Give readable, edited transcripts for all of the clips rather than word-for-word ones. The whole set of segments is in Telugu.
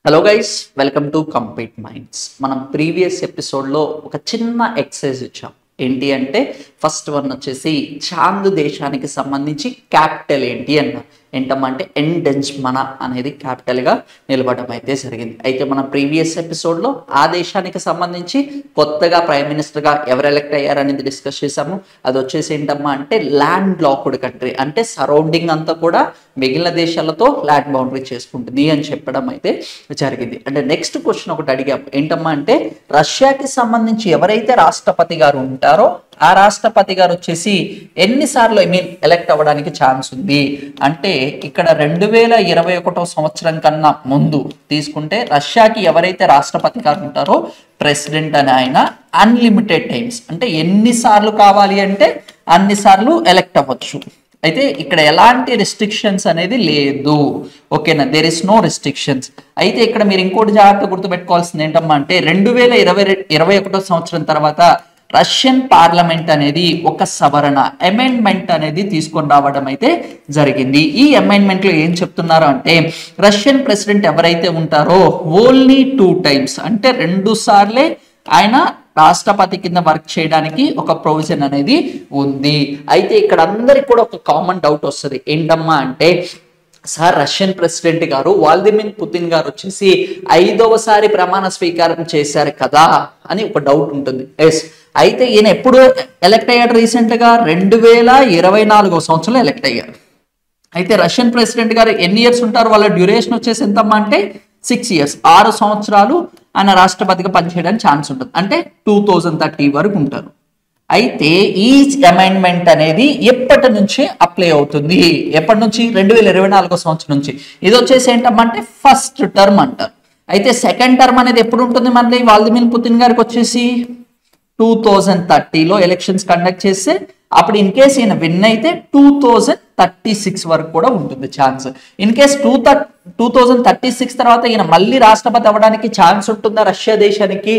Hello guys, welcome to compete minds. మనం ప్రీవియస్ ఎపిసోడ్లో ఒక చిన్న ఎక్సర్సైజ్ ఇచ్చాం. ఏంటి అంటే ఫస్ట్ వన్ వచ్చేసి చాంద్ దేశానికి సంబంధించి క్యాపిటల్ ఏంటి అన్న ఏంటమ్మా అంటే ఎండెంజ్మనా అనేది క్యాపిటల్గా నిలబడడం అయితే జరిగింది. అయితే మన ప్రీవియస్ ఎపిసోడ్లో ఆ దేశానికి సంబంధించి కొత్తగా ప్రైమ్ మినిస్టర్గా ఎవరు ఎలక్ట్ అయ్యారనేది డిస్కస్ చేసాము. అది వచ్చేసి ఏంటమ్మా అంటే ల్యాండ్ లాక్డ్ కంట్రీ, అంటే సరౌండింగ్ అంతా కూడా మిగిలిన దేశాలతో ల్యాండ్ బౌండరీ చేసుకుంటుంది అని చెప్పడం అయితే జరిగింది. అంటే నెక్స్ట్ క్వశ్చన్ ఒకటి అడిగాము. ఏంటమ్మా అంటే రష్యాకి సంబంధించి ఎవరైతే రాష్ట్రపతి గారు ఉంటారో ఆ రాష్ట్రపతి గారు వచ్చేసి ఎన్నిసార్లు ఎలక్ట్ అవ్వడానికి ఛాన్స్ ఉంది అంటే ఇక్కడ 2021 సంవత్సరం కన్నా ముందు తీసుకుంటే రష్యాకి ఎవరైతే రాష్ట్రపతి గారు ఉంటారో ప్రెసిడెంట్ అని ఆయన అన్లిమిటెడ్ టైమ్స్, అంటే ఎన్నిసార్లు కావాలి అంటే అన్నిసార్లు ఎలక్ట్ అవ్వచ్చు. అయితే ఇక్కడ ఎలాంటి రెస్ట్రిక్షన్స్ అనేది లేదు. ఓకేనా, దేర్ ఇస్ నో రెస్ట్రిక్షన్స్. అయితే ఇక్కడ మీరు ఇంకోటి జాగ్రత్త గుర్తుపెట్టుకోవాల్సింది ఏంటమ్మా అంటే 2021 సంవత్సరం తర్వాత రష్యన్ పార్లమెంట్ అనేది ఒక సవరణ అమెండ్మెంట్ అనేది తీసుకొని రావడం అయితే జరిగింది. ఈ అమెండ్మెంట్ లో ఏం చెప్తున్నారు అంటే రష్యన్ ప్రెసిడెంట్ ఎవరైతే ఉంటారో ఓన్లీ 2 times, అంటే 2 సార్లే ఆయన రాష్ట్రపతి కింద వర్క్ చేయడానికి ఒక ప్రొవిజన్ అనేది ఉంది. అయితే ఇక్కడ అందరికి కూడా ఒక కామన్ డౌట్ వస్తుంది. ఏంటమ్మా అంటే సార్ రష్యన్ ప్రెసిడెంట్ గారు వ్లాదిమిర్ పుతిన్ గారు వచ్చేసి 5వసారి ప్రమాణ స్వీకారం చేశారు కదా అని ఒక డౌట్ ఉంటుంది. ఎస్, అయితే ఈయన ఎప్పుడు ఎలక్ట్ అయ్యాడు? రీసెంట్ గా 2024 సంవత్సరంలో ఎలక్ట్ అయ్యారు. అయితే రష్యన్ ప్రెసిడెంట్ గారు ఎన్ని ఇయర్స్ ఉంటారు? వాళ్ళ డ్యూరేషన్ వచ్చేసి ఎంతమ్మా అంటే 6 years, 6 సంవత్సరాలు ఆయన రాష్ట్రపతిగా పనిచేయడానికి ఛాన్స్ ఉంటుంది, అంటే 2030 వరకు ఉంటారు. అయితే ఈ అమెండ్మెంట్ అనేది ఎప్పటి నుంచి అప్లై అవుతుంది? ఎప్పటి నుంచి? 2024 సంవత్సరం నుంచి. ఇది వచ్చేసి ఏంటమ్మా అంటే ఫస్ట్ టర్మ్ అంటారు. అయితే సెకండ్ టర్మ్ అనేది ఎప్పుడు ఉంటుంది? మళ్ళీ వ్లాదిమిర్ పుతిన్ గారికి వచ్చేసి 2030లో ఎలక్షన్స్ కండక్ట్ చేస్తే అప్పుడు ఇన్ కేస్ ఈయన విన్ అయితే 2036 వరకు కూడా ఉంటుంది ఛాన్స్. ఇన్ కేస్ 2036 తర్వాత ఈయన మళ్ళీ రాష్ట్రపతి అవ్వడానికి ఛాన్స్ ఉంటుందా? రష్యా దేశానికి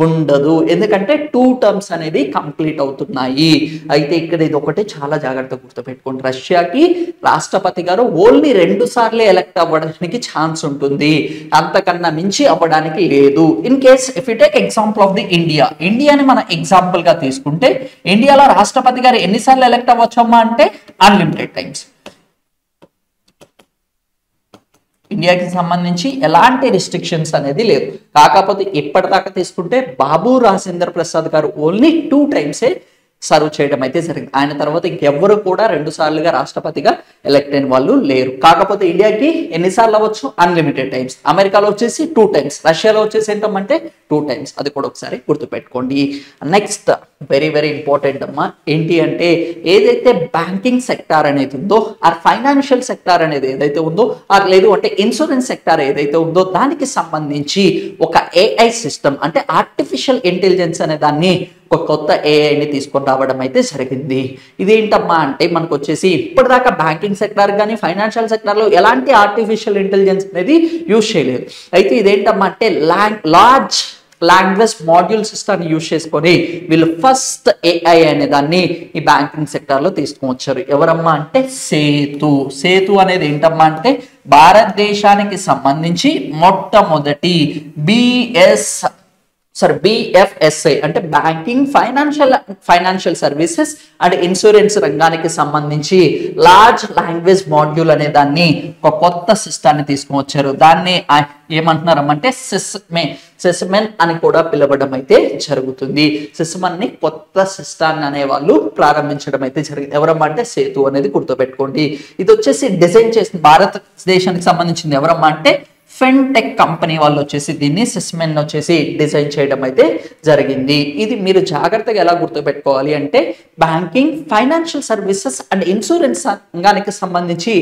ఉండదు, ఎందుకంటే 2 terms అనేది కంప్లీట్ అవుతున్నాయి. అయితే ఇక్కడ ఇది ఒకటి చాలా జాగ్రత్తగా గుర్తుపెట్టుకోండి. రష్యాకి రాష్ట్రపతి గారు ఓన్లీ 2 సార్లే ఎలక్ట్ అవ్వడానికి ఛాన్స్ ఉంటుంది, అంతకన్నా మించి అవ్వడానికి లేదు. In case if you take example of the ఇండియాని మనం ఎగ్జాంపుల్ గా తీసుకుంటే ఇండియాలో రాష్ట్రపతి గారు ఎన్నిసార్లు ఎలక్ట్ అవ్వచ్చమ్మా అంటే అన్లిమిటెడ్ టైమ్స్. ఇండియాకి సంబంధించి ఎలాంటి రిస్ట్రిక్షన్స్ అనేది లేదు. కాకపోతే ఇప్పటిదాకా తీసుకుంటే బాబు రాజేంద్ర ప్రసాద్ గారు ఓన్లీ 2 times సర్వ్ చేయడం అయితే జరిగింది. ఆయన తర్వాత ఇంకెవ్వరు కూడా 2 సార్లుగా రాష్ట్రపతిగా ఎలక్ట్ అయిన వాళ్ళు లేరు. కాకపోతే ఇండియాకి ఎన్నిసార్లు అవ్వచ్చు? Unlimited times. అమెరికాలో వచ్చేసి 2 times, రష్యాలో వచ్చేసి ఏంటంటే 2 times. అది కూడా ఒకసారి గుర్తుపెట్టుకోండి. నెక్స్ట్ వెరీ వెరీ ఇంపార్టెంట్ అమ్మా ఏంటి అంటే ఏదైతే బ్యాంకింగ్ సెక్టార్ అనేది ఉందో ఆ ఫైనాన్షియల్ సెక్టార్ అనేది ఏదైతే ఉందో లేదు అంటే ఇన్సూరెన్స్ సెక్టార్ ఏదైతే ఉందో దానికి సంబంధించి ఒక AI సిస్టమ్, అంటే ఆర్టిఫిషియల్ ఇంటెలిజెన్స్ అనే దాన్ని ఒక కొత్త ఏఐని తీసుకొని రావడం అయితే జరిగింది. ఇదేంటమ్మా అంటే మనకు వచ్చేసి ఇప్పటిదాకా బ్యాంకింగ్ సెక్టార్ కానీ ఫైనాన్షియల్ సెక్టార్లో ఎలాంటి ఆర్టిఫిషియల్ ఇంటెలిజెన్స్ అనేది యూజ్ చేయలేదు. అయితే ఇదేంటమ్మా అంటే large language module system use చేసుకొని వీళ్ళు ఫస్ట్ AI అనే దాన్ని ఈ బ్యాంకింగ్ సెక్టార్లో తీసుకొని వచ్చారు. ఎవరమ్మా అంటే సేతు అనేది ఏంటమ్మా అంటే భారతదేశానికి సంబంధించి మొట్టమొదటి BFSI అంటే banking financial services and insurance రంగానికి సంబంధించి లార్జ్ లాంగ్వేజ్ మాడ్యూల్ అనే దాన్ని ఒక కొత్త సిస్టాన్ని తీసుకొని వచ్చారు. దాన్ని ఏమంటున్నారమ్మంటే సెస్మెన్ అని కూడా పిలవడం అయితే జరుగుతుంది. సెస్మెన్ ని కొత్త సిస్టాన్ని అనే వాళ్ళు ప్రారంభించడం అయితే జరిగింది. ఎవరమ్మా అంటే సేతు అనేది గుర్తుపెట్టుకోండి. ఇది వచ్చేసి డిజైన్ చేసిన భారతదేశానికి సంబంధించింది ఎవరమ్మా అంటే ఫెన్టెక్ కంపెనీ వాళ్ళు వచ్చేసి దీన్ని సెస్మెన్ వచ్చేసి డిజైన్ చేయడం అయితే జరిగింది. ఇది మీరు జాగ్రత్తగా ఎలా గుర్తుపెట్టుకోవాలి అంటే banking financial services and insurance రంగానికి సంబంధించి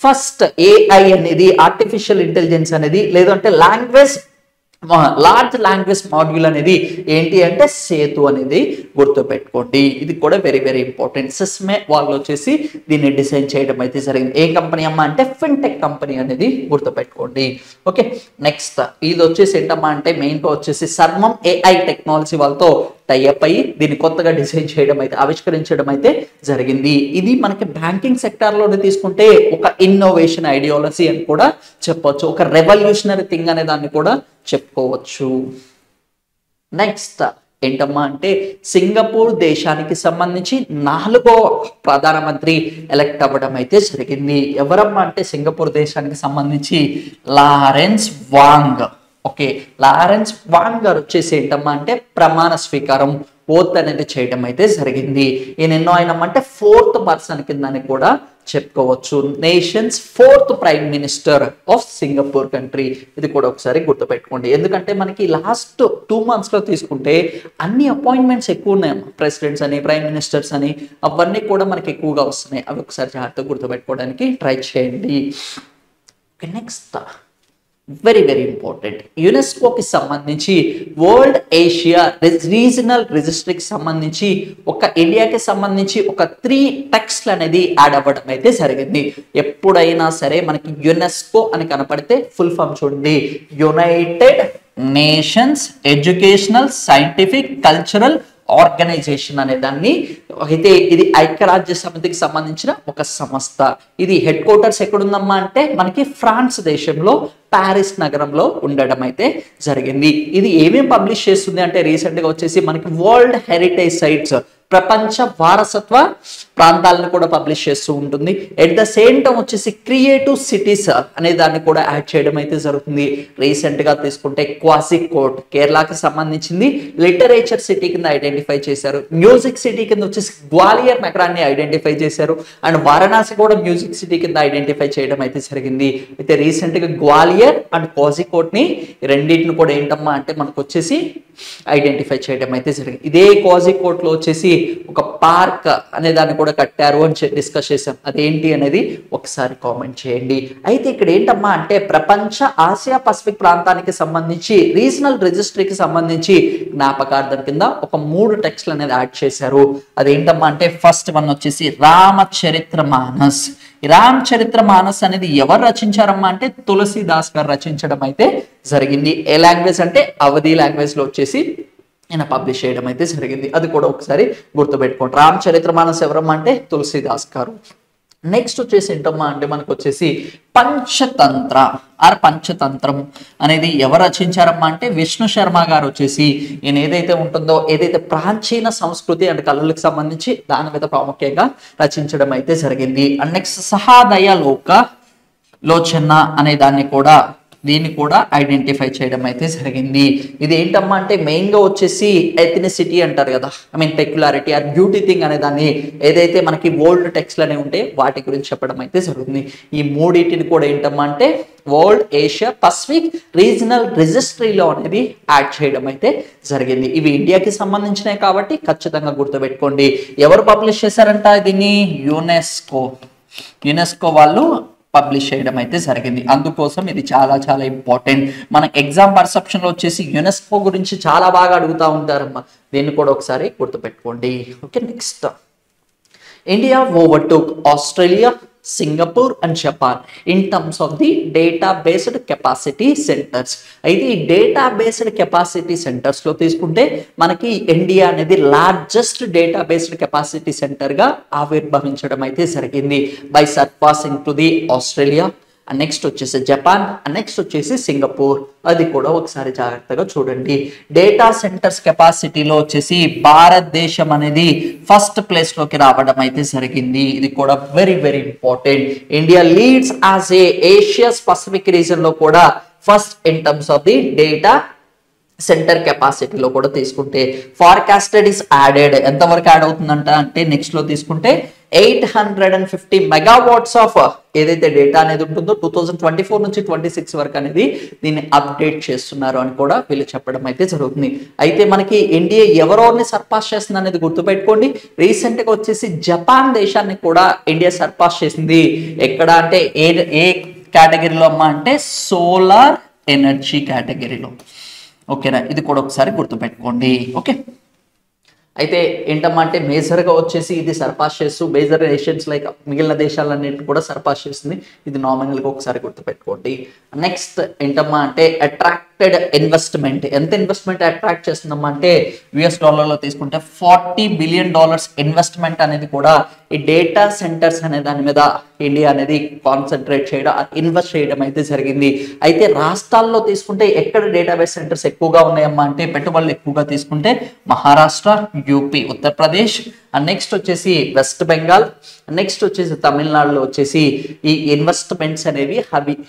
ఫస్ట్ AI అనేది ఆర్టిఫిషియల్ ఇంటెలిజెన్స్ అనేది లేదంటే లాంగ్వేజ్ లార్జ్ లాంగ్వేజ్ మాడ్యూల్ అనేది ఏంటి అంటే సేతు అనేది గుర్తుపెట్టుకోండి. ఇది కూడా వెరీ వెరీ ఇంపార్టెంట్. సిస్మే వాళ్ళు వచ్చేసి దీన్ని డిజైన్ చేయడం అయితే జరిగింది. ఏ కంపెనీ అమ్మా అంటే ఫిన్టెక్ కంపెనీ అనేది గుర్తుపెట్టుకోండి. ఓకే, నెక్స్ట్ ఇది వచ్చేసి ఏంటమ్మా అంటే మెయిన్గా వచ్చేసి సర్వం AI టెక్నాలజీ వాళ్ళతో టైఅప్ అయ్యి దీన్ని కొత్తగా డిజైన్ చేయడం అయితే ఆవిష్కరించడం అయితే జరిగింది. ఇది మనకి బ్యాంకింగ్ సెక్టార్లోనే తీసుకుంటే ఒక ఇన్నోవేషన్ ఐడియాలజీ అని కూడా చెప్పవచ్చు, ఒక రెవల్యూషనరీ థింగ్ అనే దాన్ని కూడా చెప్పుకోవచ్చు. నెక్స్ట్ ఏంటమ్మా అంటే సింగపూర్ దేశానికి సంబంధించి 4వ ప్రధానమంత్రి ఎలక్ట్ అవ్వడం అయితే జరిగింది. ఎవరమ్మా అంటే సింగపూర్ దేశానికి సంబంధించి Lawrence Wong. Okay, Lawrence Wong గారు వచ్చేసి ఏంటమ్మా అంటే ప్రమాణ స్వీకారం ఓత్ అనేది చేయడం అయితే జరిగింది. ఈయన ఎన్నో అయినమంటే 4th పర్సన్ కిందని కూడా చెప్పుకోవచ్చు. Nations 4th prime minister of Singapore country. ఇది కూడా ఒకసారి గుర్తుపెట్టుకోండి. ఎందుకంటే మనకి లాస్ట్ 2 monthsలో తీసుకుంటే అన్ని అపాయింట్మెంట్స్ ఎక్కువ ఉన్నాయి. ప్రెసిడెంట్స్ అని, ప్రైమ్ మినిస్టర్స్ అని, అవన్నీ కూడా మనకి ఎక్కువగా వస్తున్నాయి. అవి ఒకసారి జాగ్రత్తగా గుర్తుపెట్టుకోవడానికి ట్రై చేయండి. Okay, next very very important. యునెస్కోకి సంబంధించి వరల్డ్ ఏషియా రీజనల్ రిజిస్ట్రీకి సంబంధించి ఒక ఇండియాకి సంబంధించి ఒక 3 టెక్స్ట్లు అనేది యాడ్ అవ్వడం అయితే జరిగింది. ఎప్పుడైనా సరే మనకి యునెస్కో అని కనపడితే ఫుల్ ఫామ్ చూడండి, united nations educational scientific cultural organisation అనే దాన్ని. అయితే ఇది ఐక్యరాజ్య సమితికి సంబంధించిన ఒక సంస్థ. ఇది హెడ్ క్వార్టర్స్ ఎక్కడుందమ్మా అంటే మనకి ఫ్రాన్స్ దేశంలో ప్యారిస్ నగరంలో ఉండడం అయితే జరిగింది. ఇది ఏమేమి పబ్లిష్ చేస్తుంది అంటే రీసెంట్గా వచ్చేసి మనకి వరల్డ్ హెరిటేజ్ సైట్స్, ప్రపంచ వారసత్వ ప్రాంతాలను కూడా పబ్లిష్ చేస్తూ ఉంటుంది. ఎట్ ద సేమ్ టైం వచ్చేసి క్రియేటివ్ సిటీస్ అనే దాన్ని కూడా యాడ్ చేయడం అయితే జరుగుతుంది. రీసెంట్గా తీసుకుంటే క్వాసికోట్ కేరళకి సంబంధించింది లిటరేచర్ సిటీ కింద ఐడెంటిఫై చేశారు. మ్యూజిక్ సిటీ కింద వచ్చేసి గ్వాలియర్ నగరాన్ని ఐడెంటిఫై చేశారు. అండ్ వారణాసి కూడా మ్యూజిక్ సిటీ కింద ఐడెంటిఫై చేయడం అయితే జరిగింది. అయితే రీసెంట్గా గ్వాలియర్ అండ్ క్వాసికోట్ ని రెండింటిని కూడా ఏంటమ్మా అంటే మనకు వచ్చేసి ఐడెంటిఫై చేయడం అయితే జరిగింది. ఇదే క్వాసికోట్ లో వచ్చేసి ఒక పార్క్ అనే దాన్ని కూడా కట్టారు అని డిస్కస్ చేసాం. అదేంటి అనేది ఒకసారి కామెంట్ చేయండి. అయితే ఇక్కడ ఏంటమ్మా అంటే ప్రపంచ ఆసియా పసిఫిక్ ప్రాంతానికి సంబంధించి రీజనల్ రిజిస్ట్రీకి సంబంధించి జ్ఞాపకార్థం కింద ఒక 3 టెక్స్ట్లు అనేది యాడ్ చేశారు. అదేంటమ్మా అంటే ఫస్ట్ వన్ వచ్చేసి రామచరిత్ర మానస్. రామచరిత్ర మానస్ అనేది ఎవరు రచించారమ్మా అంటే తులసీదాస్ గారు రచించడం అయితే జరిగింది. ఏ లాంగ్వేజ్ అంటే అవధి లాంగ్వేజ్ లో వచ్చేసి ఈయన పబ్లిష్ చేయడం అయితే జరిగింది. అది కూడా ఒకసారి గుర్తుపెట్టుకోండి. రామచరిత్ర మానస్ ఎవరమ్మా అంటే తులసీదాస్ గారు. నెక్స్ట్ వచ్చేసి ఏంటమ్మా అంటే మనకు వచ్చేసి పంచతంత్ర పంచతంత్రం అనేది ఎవరు రచించారమ్మా అంటే విష్ణు శర్మ గారు వచ్చేసి ఈయన ఏదైతే ఉంటుందో ఏదైతే ప్రాచీన సంస్కృతి అండ్ కళలకు సంబంధించి దాని మీద ప్రాముఖ్యంగా రచించడం అయితే జరిగింది. అండ్ నెక్స్ట్ సహాదయ లోచన అనే దీన్ని కూడా ఐడెంటిఫై చేయడం అయితే జరిగింది. ఇది ఏంటమ్మా అంటే మెయిన్ గా వచ్చేసి ఎథనిసిటీ అంటారు కదా, I mean peculiarity or beauty thing అనే దాన్ని ఏదైతే మనకి ఓల్డ్ టెక్స్ట్లు అనేవి ఉంటే వాటి గురించి చెప్పడం అయితే జరుగుతుంది. ఈ మూడింటిని కూడా ఏంటమ్మా అంటే వరల్డ్ ఏషియా పసిఫిక్ రీజనల్ రిజిస్ట్రీలో అనేది యాడ్ చేయడం అయితే జరిగింది. ఇవి ఇండియాకి సంబంధించినవి కాబట్టి ఖచ్చితంగా గుర్తుపెట్టుకోండి. ఎవరు పబ్లిష్ చేశారంట దీన్ని? యునెస్కో వాళ్ళు పబ్లిష్ చేయడం అయితే జరిగింది. అందుకోసం ఇది చాలా చాలా ఇంపార్టెంట్. మన ఎగ్జామ్ పర్సెప్షన్ లో వచ్చేసి యునెస్కో గురించి చాలా బాగా అడుగుతూ ఉంటారమ్మా. దీన్ని కూడా ఒకసారి గుర్తుపెట్టుకోండి. Okay, next India ఓవర్టుక్ Australia, Singapore and Japan in terms of the data based capacity centres. అయితే ఈ డేటా బేస్డ్ కెపాసిటీ సెంటర్స్ లో తీసుకుంటే మనకి ఇండియా అనేది largest data based capacity centre గా ఆవిర్భవించడం అయితే జరిగింది by సర్పాసింగ్ to the Australia. Next వచ్చేసి జపాన్, నెక్స్ట్ వచ్చేసి సింగపూర్. అది కూడా ఒకసారి జాగ్రత్తగా చూడండి. డేటా సెంటర్స్ కెపాసిటీలో వచ్చేసి భారతదేశం అనేది ఫస్ట్ ప్లేస్ లోకి రావడం అయితే జరిగింది. ఇది కూడా very very important. India leads as a Asia's Pacific region లో కూడా first in terms of the data centre కెపాసిటీలో కూడా తీసుకుంటే ఫార్కాస్టెడ్ ఇస్ యాడెడ్. ఎంతవరకు యాడ్ అవుతుందంట అంటే నెక్స్ట్ లో తీసుకుంటే 850 మెగావాట్స్ ఆఫ్ ఏదైతే డేటా అనేది ఉంటుందో 2024 నుంచి 26 వరకు అనేది దీన్ని అప్డేట్ చేస్తున్నారు అని కూడా వీళ్ళు చెప్పడం అయితే జరుగుతుంది. అయితే మనకి ఇండియా ఎవరోని సర్పాస్ చేస్తుంది అనేది గుర్తుపెట్టుకోండి. రీసెంట్ గా వచ్చేసి జపాన్ దేశాన్ని కూడా ఇండియా సర్పాస్ చేసింది. ఎక్కడ అంటే ఏ కేటగిరీలో అమ్మా అంటే సోలార్ ఎనర్జీ కేటగిరీలో. ఓకేనా, ఇది కూడా ఒకసారి గుర్తుపెట్టుకోండి. ఓకే, అయితే ఏంటమ్మా అంటే మేజర్గా వచ్చేసి ఇది సర్పాస్ చేస్తూ మేజర్ నేషన్స్ లైక్ మిగిలిన దేశాలన్నింటిని కూడా సర్పాస్ చేస్తుంది. ఇది నామినల్గా ఒకసారి గుర్తుపెట్టుకోండి. నెక్స్ట్ ఏంటమ్మా అంటే అట్రాక్టెడ్ ఇన్వెస్ట్మెంట్. ఎంత ఇన్వెస్ట్మెంట్ అట్రాక్ట్ చేస్తుందమ్మా అంటే యుఎస్ డాలర్లో తీసుకుంటే $40 బిలియన్ ఇన్వెస్ట్మెంట్ అనేది కూడా ఈ డేటా సెంటర్స్ అనే దాని మీద ఇండియా అనేది కాన్సన్ట్రేట్ చేయడం, ఇన్వెస్ట్ చేయడం అయితే జరిగింది. అయితే రాష్ట్రాల్లో తీసుకుంటే ఎక్కడ డేటాబేస్ సెంటర్స్ ఎక్కువగా ఉన్నాయమ్మా అంటే పెట్టుబడులు ఎక్కువగా తీసుకుంటే మహారాష్ట్ర, యూపీ, ఉత్తరప్రదేశ్, నెక్స్ట్ వచ్చేసి వెస్ట్ బెంగాల్, నెక్స్ట్ వచ్చేసి తమిళనాడులో వచ్చేసి ఈ ఇన్వెస్ట్మెంట్స్ అనేవి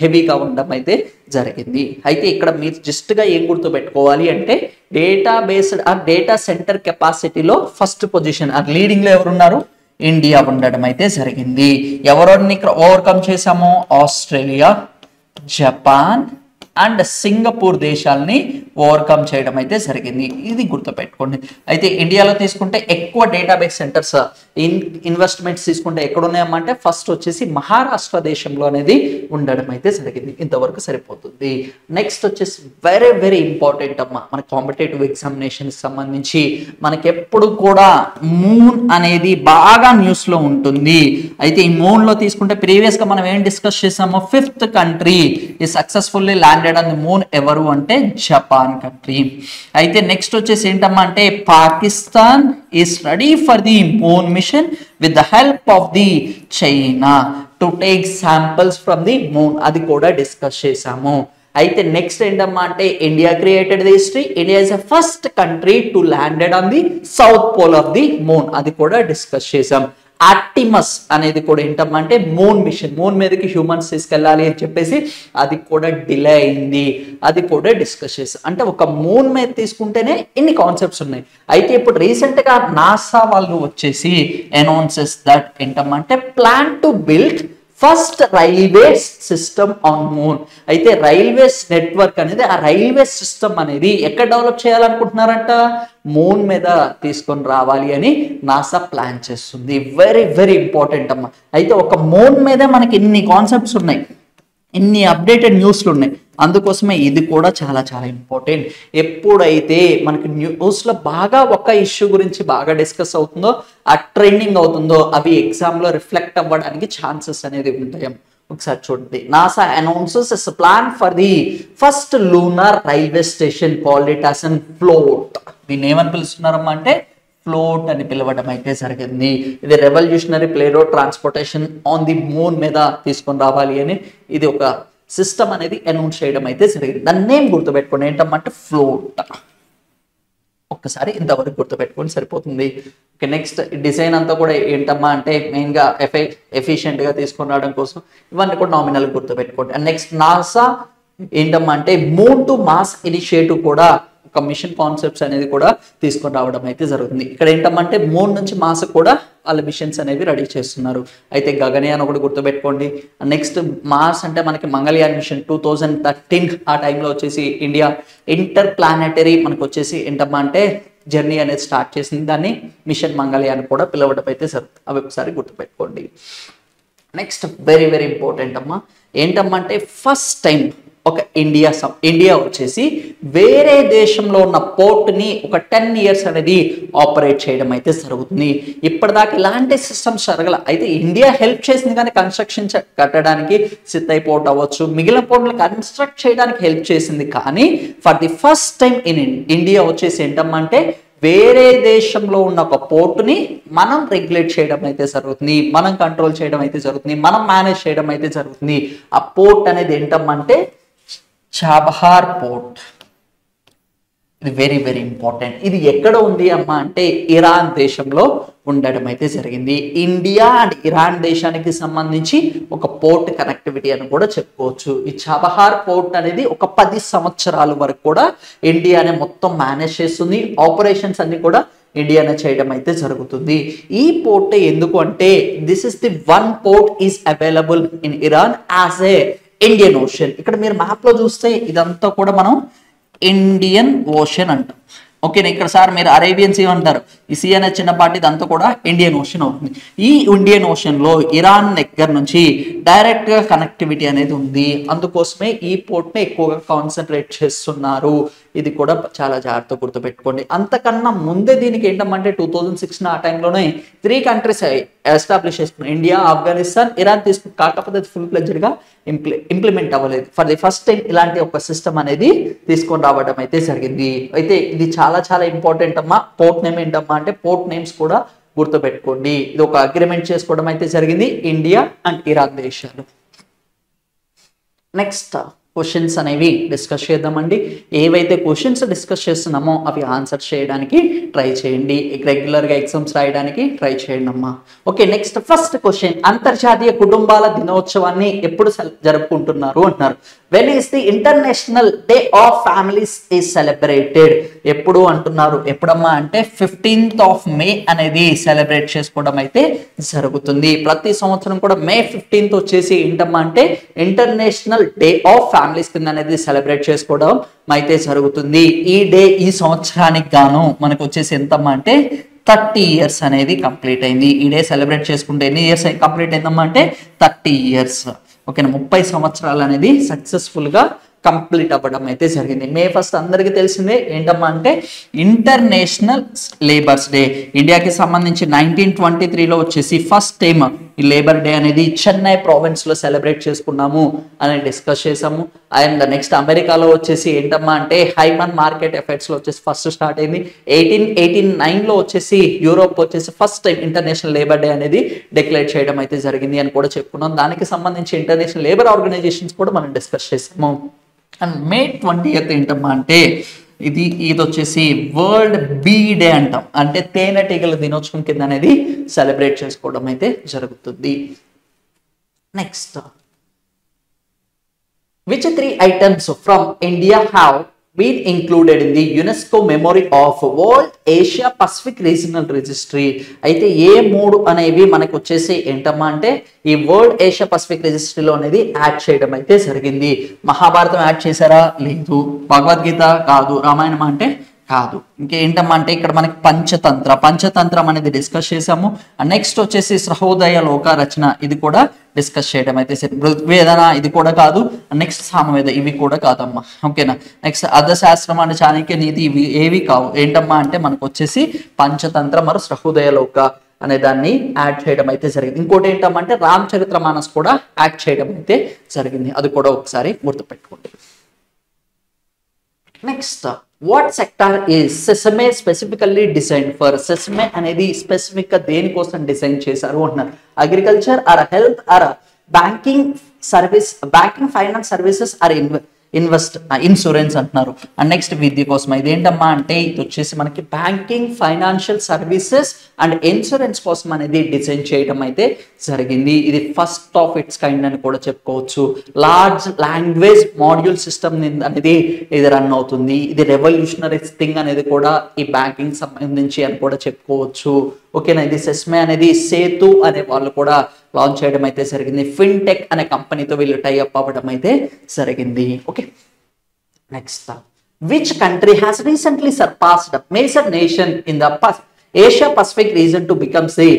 హెవీగా ఉండడం అయితే జరిగింది. అయితే ఇక్కడ మీరు జస్ట్గా ఏం గుర్తుపెట్టుకోవాలి అంటే డేటాబేస్డ్ ఆ డేటా సెంటర్ కెపాసిటీలో ఫస్ట్ పొజిషన్ ఆ లీడింగ్లో ఎవరున్నారు, ఇండియా ఉండడం అయితే జరిగింది. ఎవరిని ఇక్కడ ఓవర్కమ్ చేసామో ఆస్ట్రేలియా, జపాన్ అండ్ సింగపూర్ దేశాలని ఓవర్కమ్ చేయడం అయితే జరిగింది. ఇది గుర్తుపెట్టుకోండి. అయితే ఇండియాలో తీసుకుంటే ఎక్కువ డేటాబేస్ సెంటర్స్ ఇన్వెస్ట్మెంట్స్ తీసుకుంటే ఎక్కడ ఉన్నాయమ్మంటే ఫస్ట్ వచ్చేసి మహారాష్ట్ర దేశంలో అనేది ఉండడం అయితే జరిగింది. ఇంతవరకు సరిపోతుంది. నెక్స్ట్ వచ్చేసి వెరీ వెరీ ఇంపార్టెంట్ అమ్మా మన కాంపిటేటివ్ ఎగ్జామినేషన్ సంబంధించి మనకి ఎప్పుడు కూడా మూన్ అనేది బాగా న్యూస్ లో ఉంటుంది. అయితే ఈ మూన్ లో తీసుకుంటే ప్రీవియస్ గా మనం ఏం డిస్కస్ చేసామో 5th కంట్రీ ఈ successfully landed on the moon ఎవరు అంటే జపాన్ కంట్రీ. అయితే నెక్స్ట్ వచ్చేసి ఏంటమ్మా అంటే Pakistan is ready for the moon mission with the help of the China to take samples from the moon. అది కూడా డిస్కస్ చేసాము. అయితే నెక్స్ట్ ఏంటమ్మా అంటే India created the history. India is the first country to landed on the south pole of the moon. అది కూడా డిస్కస్ చేసాం. ఆర్టిమస్ అనేది కూడా ఏంటమ్మా అంటే మూన్ మిషన్, మూన్ మీదకి హ్యూమన్స్ తీసుకెళ్ళాలి అని చెప్పేసి అది కూడా డిలే అయింది. అది కూడా డిస్కస్ చేసాం. అంటే ఒక మూన్ మీద తీసుకుంటేనే ఇన్ని కాన్సెప్ట్స్ ఉన్నాయి. అయితే ఇప్పుడు రీసెంట్ గా నాసా వాళ్ళు వచ్చేసి అనౌన్సెస్ దట్ ఏంటమ్మా అంటే plan to build first railways system on moon. అయితే రైల్వేస్ నెట్వర్క్ అనేది ఆ రైల్వే సిస్టమ్ అనేది ఎక్కడ డెవలప్ చేయాలనుకుంటున్నారంట, మూన్ మీద తీసుకొని రావాలి అని నాసా ప్లాన్ చేస్తుంది. వెరీ వెరీ ఇంపార్టెంట్ అమ్మా. అయితే ఒక మూన్ మీదే మనకి ఇన్ని కాన్సెప్ట్స్ ఉన్నాయి, ఇన్ని అప్డేటెడ్ న్యూస్లు ఉన్నాయి. అందుకోసమే ఇది కూడా చాలా చాలా ఇంపార్టెంట్. ఎప్పుడైతే మనకి న్యూస్లో బాగా ఒక ఇష్యూ గురించి బాగా డిస్కస్ అవుతుందో, ఆ ట్రెండింగ్ అవుతుందో, అవి ఎగ్జామ్లో రిఫ్లెక్ట్ అవ్వడానికి ఛాన్సెస్ అనేది ఉంటాయి. ఒకసారి చూడండి. NASA announces plan for the first lunar railway station called it as an float. దీన్ని ఏమని పిలుస్తున్నారమ్మా అంటే ఫ్లోట్ అని పిలవడం అయితే జరిగింది. ఇది రెవల్యూషనరీ ప్లేరో ట్రాన్స్పోర్టేషన్ ఆన్ ది మూన్ మీద తీసుకొని రావాలి అని ఇది ఒక సిస్టమ్ అనేది అనౌన్స్ చేయడం అయితే జరిగింది. దాన్ని నేమ్ గుర్తుపెట్టుకోండి ఏంటమ్మంటే ఫ్లోట్. ఒక్కసారి ఇంతవరకు గుర్తుపెట్టుకొని సరిపోతుంది. ఓకే, నెక్స్ట్ డిజైన్ అంతా కూడా ఏంటమ్మా అంటే మెయిన్గా ఎఫిషియెంట్గా తీసుకొని రావడం కోసం ఇవన్నీ కూడా నామినల్ గుర్తుపెట్టుకోండి. అండ్ నెక్స్ట్ నాసా ఏంటమ్మా అంటే మూన్ టు మాస్ ఇనిషియేటివ్ కూడా ఒక మిషన్ కాన్సెప్ట్స్ అనేది కూడా తీసుకొని రావడం అయితే జరుగుతుంది. ఇక్కడ ఏంటంటే మూన్ నుంచి మాస్ కూడా వాళ్ళ మిషన్స్ అనేవి రెడీ చేస్తున్నారు. అయితే గగనయాన్ ఒకటి గుర్తుపెట్టుకోండి. నెక్స్ట్ మార్స్ అంటే మనకి మంగళయాన్ మిషన్ 2013 ఆ టైంలో వచ్చేసి ఇండియా ఇంటర్ ప్లానెటరీ మనకు వచ్చేసి ఏంటమ్మా అంటే జర్నీ అనేది స్టార్ట్ చేసింది. దాన్ని మిషన్ మంగళయాన్ కూడా పిలవడం అయితే జరుగుతుంది. అవి ఒకసారి గుర్తుపెట్టుకోండి. నెక్స్ట్ వెరీ వెరీ ఇంపార్టెంట్ అమ్మా ఏంటమ్మా అంటే ఫస్ట్ టైం ఒక ఇండియా వచ్చేసి వేరే దేశంలో ఉన్న పోర్ట్ని ఒక 10 years అనేది ఆపరేట్ చేయడం అయితే జరుగుతుంది. ఇప్పటిదాకా ఇలాంటి సిస్టమ్స్ జరగల. అయితే ఇండియా హెల్ప్ చేసింది కానీ కన్స్ట్రక్షన్ కట్టడానికి సిద్ధై పోర్ట్ అవ్వచ్చు, మిగిలిన పోర్ట్లు కన్స్ట్రక్ట్ చేయడానికి హెల్ప్ చేసింది. కానీ for the first time in India వచ్చేసి ఏంటమ్మంటే వేరే దేశంలో ఉన్న ఒక పోర్టుని మనం రెగ్యులేట్ చేయడం అయితే జరుగుతుంది, మనం కంట్రోల్ చేయడం అయితే జరుగుతుంది, మనం మేనేజ్ చేయడం అయితే జరుగుతుంది. ఆ పోర్ట్ అనేది ఏంటమ్మంటే చాబహార్ పోర్ట్. ఇది వెరీ వెరీ ఇంపార్టెంట్. ఇది ఎక్కడ ఉంది అమ్మా అంటే ఇరాన్ దేశంలో ఉండడం అయితే జరిగింది. ఇండియా అండ్ ఇరాన్ దేశానికి సంబంధించి ఒక పోర్ట్ కనెక్టివిటీ అని కూడా చెప్పుకోవచ్చు. ఈ చాబహార్ పోర్ట్ అనేది ఒక 10 సంవత్సరాల వరకు కూడా ఇండియానే మొత్తం మేనేజ్ చేస్తుంది. ఆపరేషన్స్ అన్ని కూడా ఇండియానే చేయడం అయితే జరుగుతుంది. ఈ పోర్ట్ ఎందుకు అంటే this is the one port is available in Iran as a Indian ocean. ఇక్కడ మీరు మ్యాప్ లో చూస్తే ఇదంతా కూడా మనం ఇండియన్ ఓషన్ అంటాం. ఓకేనా, ఇక్కడ సార్ మీరు అరేబియన్ సీ అంటారు, ఈ సీ అనే చిన్నపాటి ఇదంతా కూడా ఇండియన్ ఓషన్ అవుతుంది. ఈ ఇండియన్ ఓషన్ లో ఇరాన్ దగ్గర నుంచి డైరెక్ట్ గా కనెక్టివిటీ అనేది ఉంది, అందుకోసమే ఈ పోర్ట్ ని ఎక్కువగా కాన్సన్ట్రేట్ చేస్తున్నారు. ఇది కూడా చాలా జాగ్రత్తగా గుర్తుపెట్టుకోండి. అంతకన్నా ముందే దీనికి ఏంటంటే 2016 ఆ టైంలోనే 3 కంట్రీస్ ఎస్టాబ్లిష్ చేసుకున్నాయి, ఇండియా, ఆఫ్ఘనిస్తాన్, ఇరాన్ తీసుకుని. కాకపోతే ఫుల్ ప్లెడ్జ్డ్ గా ఇంప్లిమెంట్ అవ్వలేదు. ఫర్ ది ఫస్ట్ టైం ఇలాంటి ఒక సిస్టమ్ అనేది తీసుకొని రావడం అయితే జరిగింది. అయితే ఇది చాలా చాలా ఇంపార్టెంట్ అమ్మా. పోర్ట్ నేమ్ ఏంటమ్మా అంటే పోర్ట్ నేమ్స్ కూడా గుర్తుపెట్టుకోండి. ఇది ఒక అగ్రిమెంట్ చేసుకోవడం అయితే జరిగింది ఇండియా అండ్ ఇరాన్ దేశాలు. నెక్స్ట్ క్వశ్చన్స్ అనేవి డిస్కస్ చేద్దామండి. ఏవైతే క్వశ్చన్స్ డిస్కస్ చేస్తున్నామో అవి ఆన్సర్ చేయడానికి ట్రై చేయండి, రెగ్యులర్గా ఎగ్జామ్స్ రాయడానికి ట్రై చేయండి అమ్మా. ఓకే, నెక్స్ట్ ఫస్ట్ క్వశ్చన్, అంతర్జాతీయ కుటుంబాల దినోత్సవాన్ని ఎప్పుడు జరుపుకుంటున్నారు అంటున్నారు. When is the international day of families is celebrated? ఎప్పుడు అంటున్నారు, ఎప్పుడమ్మా అంటే 15th of May అనేది సెలబ్రేట్ చేసుకోవడం అయితే జరుగుతుంది. ప్రతి సంవత్సరం కూడా May 15th వచ్చేసి ఏంటమ్మా అంటే ఇంటర్నేషనల్ డే ఆఫ్ ఫ్యామిలీస్ కింద అనేది సెలబ్రేట్ చేసుకోవడం అయితే జరుగుతుంది. ఈ డే ఈ సంవత్సరానికి గాను మనకు వచ్చేసి ఎంతమ్మా అంటే 30 years అనేది కంప్లీట్ అయింది. ఈ డే సెలబ్రేట్ చేసుకుంటే ఎన్ని ఇయర్స్ కంప్లీట్ అయిందమ్మా అంటే 30 years. ఓకేనా, 30 సంవత్సరాలు అనేది సక్సెస్ఫుల్ గా కంప్లీట్ అవ్వడం అయితే జరిగింది. May 1st అందరికీ తెలిసిందే ఏంటమ్మా అంటే ఇంటర్నేషనల్ లేబర్స్ డే. ఇండియాకి సంబంధించి 1923లో వచ్చేసి ఫస్ట్ టైం ఈ లేబర్ డే అనేది చెన్నై ప్రావిన్స్ లో సెలబ్రేట్ చేసుకున్నాము అని డిస్కస్ చేసాము. అండ్ నెక్స్ట్ అమెరికాలో వచ్చేసి ఏంటమ్మా అంటే హైమన్ మార్కెట్ ఎఫెక్ట్స్ లో వచ్చేసి ఫస్ట్ స్టార్ట్ అయింది. 1889లో వచ్చేసి యూరోప్ వచ్చేసి first time international labour day అనేది డిక్లేర్ చేయడం అయితే జరిగింది అని కూడా చెప్పుకున్నాం. దానికి సంబంధించి ఇంటర్నేషనల్ లేబర్ ఆర్గనైజేషన్స్ కూడా మనం డిస్కస్ చేసాము. అండ్ May 20th ఏంటమ్మా అంటే ఇది వచ్చేసి వరల్డ్ బీ డే అంటాం, అంటే తేనెటీగల దినోత్సవం కింద అనేది సెలబ్రేట్ చేసుకోవడం అయితే జరుగుతుంది. Next, which 3 items from India have been included in the UNESCO Memory of World Asia Pacific Regional Registry? అయితే ఏ 3 అనేవి మనకు వచ్చేసి ఏంటమ్మా అంటే ఈ వరల్డ్ ఏషియా పసిఫిక్ రిజిస్ట్రీలో అనేది యాడ్ చేయడం అయితే జరిగింది. మహాభారతం యాడ్ చేశారా? లేదు. భగవద్గీత కాదు. రామాయణం అంటే కాదు. ఇంకేంటమ్మా అంటే ఇక్కడ మనకి పంచతంత్రం అనేది డిస్కస్ చేసాము. నెక్స్ట్ వచ్చేసి సహోదయ లోక రచన, ఇది కూడా డిస్కస్ చేయడం అయితే ఋగ్వేదన, ఇది కూడా కాదు. నెక్స్ట్ సామవేద, ఇవి కూడా కాదమ్మా. ఓకేనా, నెక్స్ట్ అర్థశాస్త్రం అంటే చాణక్య నీతి, ఇవి ఏవి కావు. ఏంటమ్మా అంటే మనకు వచ్చేసి పంచతంత్ర మరియు సహోదయ లోక అనే దాన్ని యాడ్ చేయడం అయితే జరిగింది. ఇంకోటి ఏంటంటే రామచరిత్ర మానస్ కూడా యాడ్ చేయడం అయితే జరిగింది, అది కూడా ఒకసారి గుర్తుపెట్టుకోండి. Next, what sector is sesame specifically design for? Sesame అనేది స్పెసిఫిక్ గా దేనికోసం డిజైన్ చేశారు అంటున్నారు. Agriculture or health or banking service, banking finance services or insurance అంటున్నారు. అండ్ నెక్స్ట్ విద్య కోసం. ఇదేంటమ్మా అంటే ఇది వచ్చేసి మనకి banking, financial services and insurance కోసం అనేది డిజైన్ చేయడం అయితే జరిగింది. ఇది ఫస్ట్ ఆఫ్ ఇట్స్ కైండ్ అని కూడా చెప్పుకోవచ్చు. లార్జ్ లాంగ్వేజ్ మాడ్యూల్ సిస్టమ్ అనేది ఇది రన్ అవుతుంది. ఇది రెవల్యూషనరీ థింగ్ అనేది కూడా ఈ బ్యాంకింగ్ సంబంధించి అని కూడా చెప్పుకోవచ్చు. ఓకేనా, ఇది సెస్మే అనేది సేతు అనే వాళ్ళు కూడా లాంచ్ చేయడం అయితే జరిగింది. ఫిన్టెక్ అనే కంపెనీతో వీళ్ళు టైఅప్ అవ్వడం అయితే జరిగింది. Okay, next, which country has recently surpassed major nation in the Asia Pacific region to become say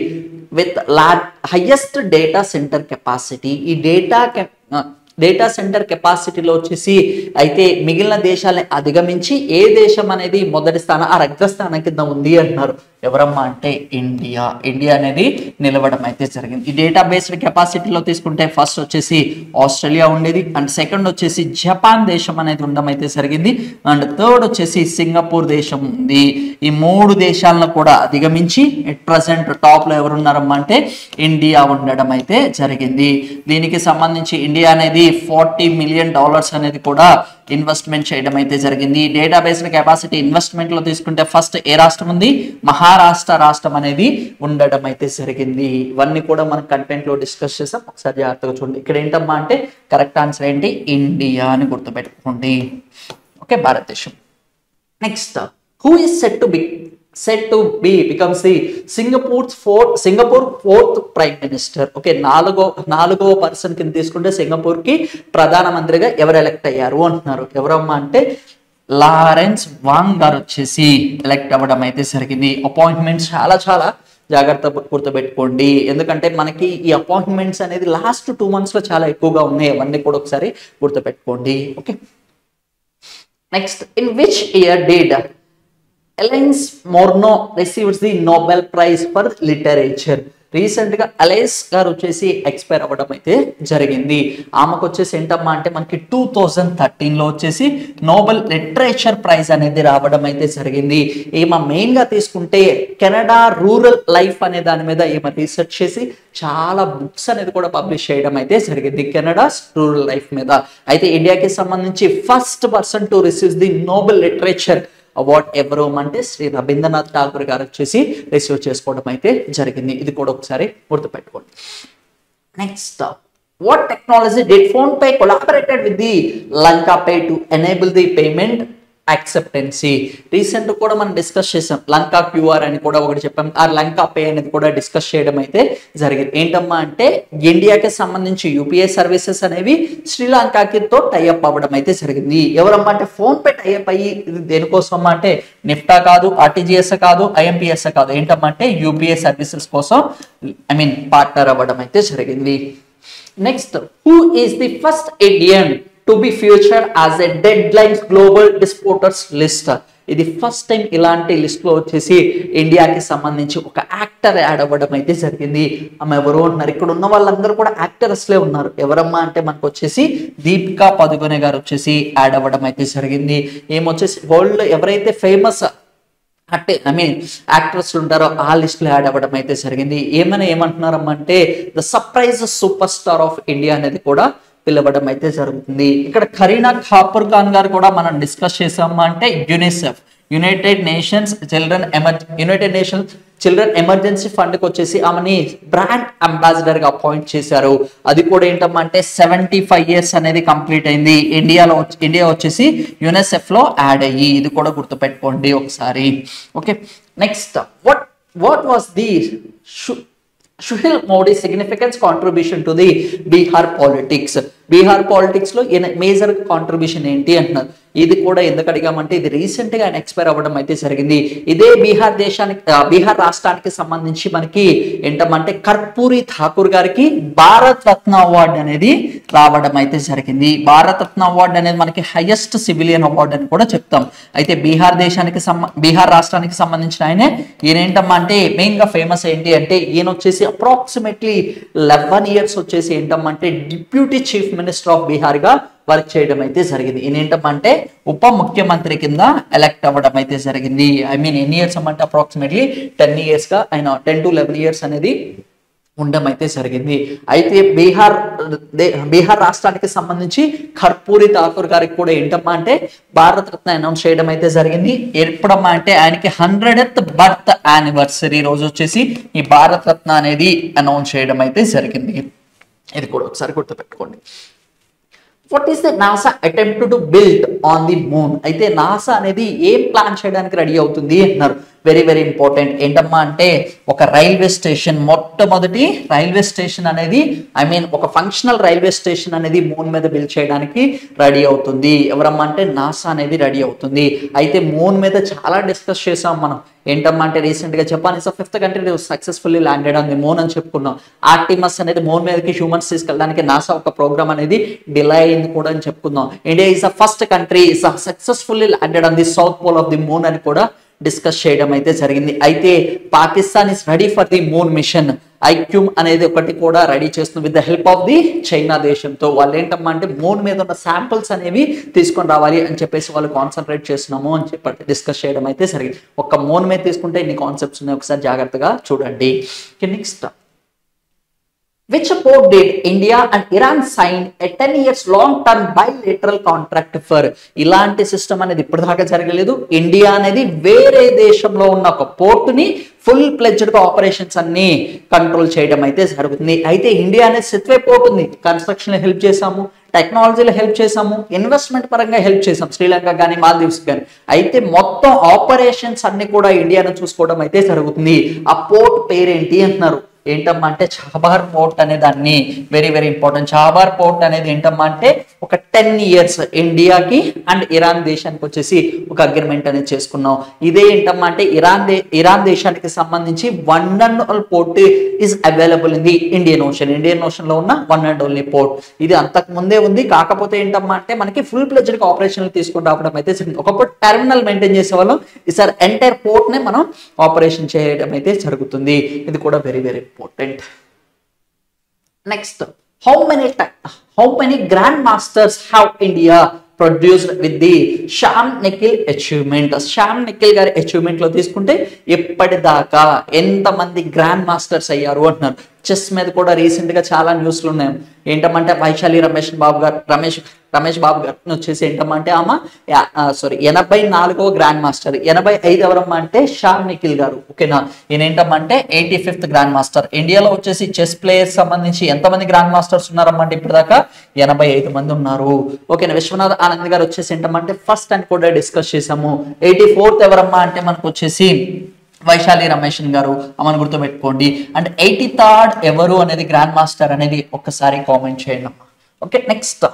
with highest data center capacity? ఈ డేటా సెంటర్ కెపాసిటీలో వచ్చేసి అయితే మిగిలిన దేశాలని అధిగమించి ఏ దేశం అనేది మొదటి స్థానం అగ్రస్థానం కింద ఉంది అంటున్నారు. ఎవరమ్మా అంటే ఇండియా అనేది నిలవడం అయితే జరిగింది. ఈ డేటా బేస్డ్ కెపాసిటీలో తీసుకుంటే ఫస్ట్ వచ్చేసి ఆస్ట్రేలియా ఉండేది, అండ్ సెకండ్ వచ్చేసి జపాన్ దేశం అనేది ఉండడం అయితే జరిగింది, అండ్ థర్డ్ వచ్చేసి సింగపూర్ దేశం ఉంది. ఈ 3 దేశాలను కూడా అధిగమించి ఎట్ ప్రజెంట్ టాప్ లో ఎవరున్నారమ్మా అంటే ఇండియా ఉండడం అయితే జరిగింది. దీనికి సంబంధించి ఇండియా అనేది $40 million అనేది కూడా ఇన్వెస్ట్మెంట్ చేయడం అయితే జరిగింది. డేటా బేస్డ్ కెపాసిటీ ఇన్వెస్ట్మెంట్ లో తీసుకుంటే ఫస్ట్ ఏ రాష్ట్రం ఉంది? మహారాష్ట్ర రాష్ట్రం అనేది ఉండడం అయితే జరిగింది. ఇవన్నీ కూడా మనం కంటెంట్ లో డిస్కస్ చేసాం, ఒకసారి జాగ్రత్తగా చూడండి. ఇక్కడ ఏంటమ్మా అంటే కరెక్ట్ ఆన్సర్ ఏంటి? ఇండియా అని గుర్తుపెట్టుకోండి. ఓకే, భారతదేశం. Next, who is set to be becomes the Singapore fourth prime minister. Okay, నాలుగవ పర్సన్ కింద తీసుకుంటే సింగపూర్ కి ప్రధానమంత్రిగా ఎవరు ఎలక్ట్ అయ్యారు అంటున్నారు. ఎవరమ్మా అంటే లారెన్స్ వాంగ్ గారు వచ్చేసి ఎలక్ట్ అవ్వడం అయితే జరిగింది. అపాయింట్మెంట్స్ చాలా చాలా జాగ్రత్త గుర్తుపెట్టుకోండి, ఎందుకంటే మనకి ఈ అపాయింట్మెంట్స్ అనేది లాస్ట్ 2 months లో చాలా ఎక్కువగా ఉన్నాయి. అవన్నీ కూడా ఒకసారి గుర్తుపెట్టుకోండి. Okay, next, in which year did ఎలెన్స్ మోర్నో receives the Nobel prize for literature? Recent గా అలైస్ గారు వచ్చేసి ఎక్స్పైర్ అవ్వడం అయితే జరిగింది. ఆమెకు వచ్చేసి ఏంటమ్మా అంటే మనకి 2013 లో వచ్చేసి నోబెల్ లిటరేచర్ ప్రైజ్ అనేది రావడం అయితే జరిగింది. ఈమె మెయిన్ గా తీసుకుంటే కెనడా రూరల్ లైఫ్ అనే దాని మీద ఈమె రీసెర్చ్ చేసి చాలా బుక్స్ అనేది కూడా పబ్లిష్ చేయడం అయితే జరిగింది కెనడా రూరల్ లైఫ్ మీద. అయితే ఇండియాకి సంబంధించి first person to receive the Nobel literature award ఎవరు అంటే శ్రీ రవీంద్రనాథ్ ఠాగూర్ గారు వచ్చేసి రిసీవ్ చేసుకోవడం అయితే జరిగింది. ఇది కూడా ఒకసారి గుర్తుపెట్టుకోండి. Next, what technology did PhonePe collaborated with the LankaPay to enable the payment acceptancy? Recent కూడా మనం డిస్కస్ చేసాం, లంకా క్యూఆర్ అని కూడా ఒకటి చెప్పాం. ఆ లంకా పే అనేది కూడా డిస్కస్ చేయడం అయితే జరిగింది. ఏంటమ్మా అంటే ఇండియాకి సంబంధించి యూపీఐ సర్వీసెస్ అనేవి శ్రీలంకకి తో టైఅప్ అవ్వడం అయితే జరిగింది. ఎవరమ్మా అంటే ఫోన్ పే టైఅప్ అయ్యి దేనికోసం అంటే నిఫ్టా కాదు, ఆర్టీజీఎస్ కాదు, ఐఎంపిఎస్ కాదు, ఏంటమ్మా అంటే యూపీఐ సర్వీసెస్ కోసం పార్ట్నర్ అవ్వడం అయితే జరిగింది. Next, who is the first Indian to be featured as a Deadlines Global Disputers list? ఇది ఫస్ట్ టైం ఇలాంటి లిస్ట్ లో వచ్చేసి ఇండియాకి సంబంధించి ఒక యాక్టర్ యాడ్ అవ్వడం అయితే జరిగింది. ఆమె ఎవరు అంటున్నారు, ఇక్కడ ఉన్న వాళ్ళందరూ కూడా యాక్టర్స్లే ఉన్నారు. ఎవరమ్మా అంటే మనకు వచ్చేసి దీపికా పదుకొనె గారు వచ్చేసి యాడ్ అవ్వడం అయితే జరిగింది. ఏమొచ్చేసి వరల్డ్ ఎవరైతే ఫేమస్ అంటే యాక్టర్స్ ఉంటారో ఆ లిస్ట్ లో యాడ్ అవ్వడం అయితే జరిగింది. ఏమంటున్నారమ్మా అంటే the surprise super star of India అనేది కూడా పిలవడం అయితే జరుగుతుంది. ఇక్కడ కరీనా కపూర్ ఖాన్ గారు కూడా మనం డిస్కస్ చేసామా అంటే UNICEF United nations children emergency fund కి వచ్చేసి ఆమెని బ్రాండ్ అంబాసిడర్ గా అపాయింట్ చేశారు. అది కూడా ఏంటమ్మా అంటే 75 years అనేది కంప్లీట్ అయింది ఇండియా వచ్చేసి యునిసెఫ్ లో యాడ్ అయ్యి. ఇది కూడా గుర్తుపెట్టుకోండి ఒకసారి. Okay, next, what was the Sushil Modi's significant contribution to the Bihar politics? Bihar politics లో మేజర్ కాంట్రిబ్యూషన్ ఏంటి అంటున్నారు. ఇది కూడా ఎందుకు అడిగామంటే ఇది రీసెంట్ గా ఆయన ఎక్స్పైర్ అవ్వడం అయితే జరిగింది. ఇదే బీహార్ రాష్ట్రానికి సంబంధించి మనకి ఏంటంటే కర్పూరి ఠాకూర్ గారికి భారత్ రత్న అవార్డు అనేది రావడం అయితే జరిగింది. భారత్ రత్న అవార్డు అనేది మనకి హైయెస్ట్ సివిలియన్ అవార్డు అని కూడా చెప్తాం. అయితే బీహార్ రాష్ట్రానికి సంబంధించిన ఈయన ఏంటమ్మా అంటే మెయిన్ గా ఫేమస్ ఏంటి అంటే ఈయన వచ్చేసి అప్రాక్సిమేట్లీ 11 years వచ్చేసి ఏంటంటే deputy chief minister of Bihar గా వర్క్ చేయడం అయితే జరిగింది. ఈయన ఏంటంటే ఉప ముఖ్యమంత్రి కింద ఎలక్ట్ అవ్వడం అయితే జరిగింది. ఎన్ని ఇయర్స్ అంటే అప్రాక్సిమేట్లీ 10 years గా ఆయన 10 to 11 years అనేది ఉండడం అయితే జరిగింది. అయితే బీహార్ రాష్ట్రానికి సంబంధించి కర్పూరి ఠాకూర్ గారికి కూడా ఏంటమ్మా అంటే భారత రత్న అనౌన్స్ చేయడం అయితే జరిగింది. ఎప్పుడమ్మా అంటే ఆయనకి 100th బర్త్ యానివర్సరీ రోజు వచ్చేసి ఈ భారత రత్న అనేది అనౌన్స్ చేయడం అయితే జరిగింది. ఇది కూడా ఒకసారి గుర్తుపెట్టుకోండి. What is the NASA attempt to build on the moon? అయితే నాసా అనేది ఏం ప్లాన్ చేయడానికి రెడీ అవుతుంది అంటున్నారు. Very very important. ఏంటమ్మా అంటే ఒక రైల్వే స్టేషన్, మొట్టమొదటి రైల్వే స్టేషన్ అనేది ఒక ఫంక్షనల్ రైల్వే స్టేషన్ అనేది మూన్ మీద బిల్డ్ చేయడానికి రెడీ అవుతుంది. ఎవరమ్మా అంటే నాసా అనేది రెడీ అవుతుంది. అయితే మూన్ మీద చాలా డిస్కస్ చేసాం మనం. ఏంటమ్మా అంటే రీసెంట్ గా Japan is 5th country successfully landed on the moon అని చెప్పుకున్నాం. ఆర్టిమస్ అనేది మూన్ మీదకి హ్యూమన్స్ తీసుకెళ్ళడానికి నాసా ఒక ప్రోగ్రామ్ అనేది డిలే అయింది కూడా అని చెప్పుకుందాం. India is the first country is successfully landed on the south pole of the moon అని కూడా డిస్కస్ చేయడం అయితే జరిగింది. అయితే Pakistan is ready for the moon mission. ఐక్యూమ్ అనేది ఒకటి కూడా రెడీ చేస్తుంది with the help of the China దేశంతో. వాళ్ళు ఏంటమ్మా అంటే మూన్ మీద ఉన్న శాంపుల్స్ అనేవి తీసుకొని రావాలి అని చెప్పేసి వాళ్ళు కాన్సన్ట్రేట్ చేస్తున్నాము అని చెప్పి డిస్కస్ చేయడం అయితే జరిగింది. ఒక్క మూన్ మీద తీసుకుంటే ఇన్ని కాన్సెప్ట్స్ ఉన్నాయి, ఒకసారి జాగ్రత్తగా చూడండి. Next, which port did India and Iran sign a 10 years long-term bilateral contract for? ఇలాంటి సిస్టమ్ అనేది ఇప్పటిదాకా జరగలేదు. ఇండియా అనేది వేరే దేశంలో ఉన్న ఒక పోర్టుని ఫుల్ ప్లెడ్జ్డ్ గా ఆపరేషన్స్ అన్ని కంట్రోల్ చేయడం అయితే జరుగుతుంది. అయితే ఇండియా అనేది సెట్వే పోర్ట్ ఉంది, కన్స్ట్రక్షన్ లో హెల్ప్ చేసాము, టెక్నాలజీలో హెల్ప్ చేసాము, ఇన్వెస్ట్మెంట్ పరంగా హెల్ప్ చేసాం శ్రీలంక కానీ మాల్దీవ్స్ కానీ. అయితే మొత్తం ఆపరేషన్స్ అన్ని కూడా ఇండియాను చూసుకోవడం అయితే జరుగుతుంది. ఆ పోర్ట్ పేరేంటి అంటున్నారు. ఏంటమ్మా అంటే చాబార్ పోర్ట్ అనే దాన్ని వెరీ వెరీ ఇంపార్టెంట్. చాబార్ పోర్ట్ అనేది ఏంటమ్మా అంటే ఒక 10 years ఇండియాకి అండ్ ఇరాన్ దేశానికి వచ్చేసి ఒక అగ్రిమెంట్ అనేది చేసుకున్నాం. ఇదే ఏంటమ్మా అంటే ఇరాన్ దేశానికి సంబంధించి one and only port is available in the Indian ocean లో ఉన్న వన్ అండ్ ఓన్లీ పోర్ట్. ఇది అంతకు ముందే ఉంది, కాకపోతే ఏంటమ్మా అంటే మనకి ఫుల్ ప్లెడ్జ్డ్ ఆపరేషన్ తీసుకుని రావడం అయితే ఒకప్పుడు టెర్మినల్ మెయింటైన్ చేసే వాళ్ళం, ఈసారి ఎంటైర్ పోర్ట్ నే మనం ఆపరేషన్ చేయడం అయితే జరుగుతుంది. ఇది కూడా very very important. Next, how many grand masters have India produced with the Shyam Nikhil achievement. Shyam Nikhil గారి అచీవ్మెంట్ లో తీసుకుంటే ఇప్పటిదాకా ఎంతమంది గ్రాండ్ మాస్టర్స్ అయ్యారు అంటున్నారు. చెస్ మీద కూడా రీసెంట్ గా చాలా న్యూస్లు ఉన్నాయి. ఏంటంటే వైశాలి రమేష్ బాబు గారు వచ్చేసి ఏంటంటే ఆమె 84వ గ్రాండ్ మాస్టర్, 85 ఎవరమ్మా అంటే శ్యామ్ నిఖిల్ గారు. ఓకేనా, ఈయన ఏంటంటే 85th గ్రాండ్ మాస్టర్. ఇండియాలో వచ్చేసి చెస్ ప్లేయర్స్ సంబంధించి ఎంతమంది గ్రాండ్ మాస్టర్స్ ఉన్నారమ్మా అంటే ఇప్పటిదాకా 85 మంది ఉన్నారు. ఓకేనా, విశ్వనాథ్ ఆనంద్ గారు వచ్చేసి ఏంటంటే ఫస్ట్ అని కూడా డిస్కస్ చేసాము. 84th ఎవరమ్మా అంటే మనకు వచ్చేసి వైశాలి రమేష్ గారు, అమ్మని గుర్తుపెట్టుకోండి. అండ్ 83rd ఎవరు అనేది గ్రాండ్ మాస్టర్ అనేది ఒక్కసారి కామెంట్ చేయండి అమ్మా. Okay, next,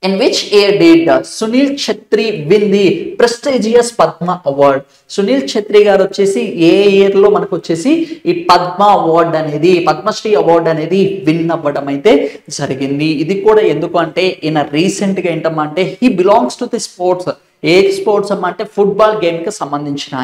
in which year did Sunil Chhetri win the prestigious Padma Award? Sunil Chhetri గారు వచ్చేసి ఏ ఇయర్ లో మనకు వచ్చేసి ఈ పద్మ అవార్డ్ అనేది, పద్మశ్రీ అవార్డ్ అనేది విన్ అవ్వడం అయితే జరిగింది. ఇది కూడా ఎందుకు అంటే ఈయన రీసెంట్ గా ఏంటమ్మా అంటే he belongs to the sports. A sports అమ్మా అంటే ఫుట్బాల్ గేమ్ కి సంబంధించిన